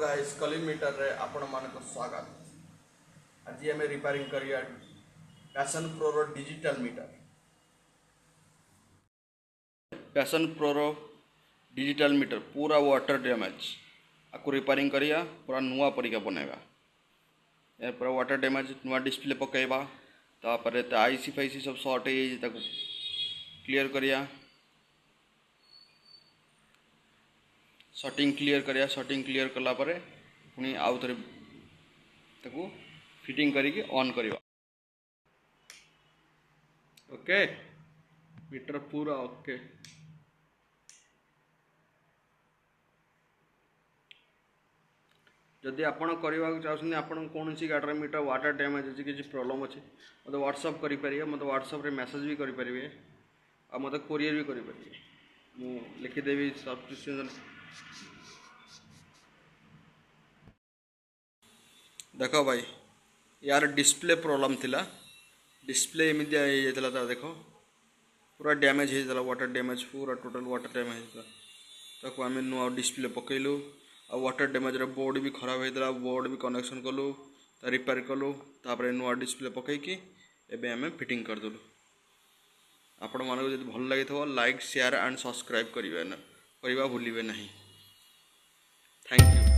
Guys कली metre रे आपण मानक स्वागत। आज आम रिपेयरिंग करिया पैशन प्रो रो डिजिटल मीटर। पैशन प्रो रो डिजिटल मीटर पूरा वाटर डैमेज आपको रिपेयरिंग करिया पूरा नुआ परिका बनैबा। ए पूरा वाटर डैमेज नुआ डिस्प्ले पकेबा तापर ते आईसी फाईसी सब शॉर्ट है ताको क्लियर करिया। शॉर्टिंग क्लियर कला परे पुणी आउ थे ताको फिटिंग करिके ऑन करिवा। ओके मीटर पूरा ओके। जदि आपण करवा चाहते आपण कौन सी गाड़ी मीटर वाटर डैमेज अच्छी किसी प्रॉब्लम अच्छी मतलब व्हाट्सअप करेंगे मतलब व्हाट्सअप रे मैसेज भी करेंगे और मतलब कोरियर भी करेंगे मु लिखिदेवी सब्सक्रिप्शन। देख भाई यार डिस्प्ले प्रॉब्लम थिला डिस्प्ले एमती होता देख पूरा डैमेज होता वाटर डैमेज पूरा टोटल वाटर डैमेज होता ताको आम नुआ डिस्प्ले पकेलु आ वाटर डैमेज बोर्ड भी खराब होता बोर्ड भी कनेक्शन कलु रिपेयर कलु तापर नुआ डिस्प्ले पकईकि एबे आम फिटिंग करदेलु। आपण मानक जब भल लगी लाइक शेयर एंड सब्सक्राइब करवा भूलिए नहीं। Thank you.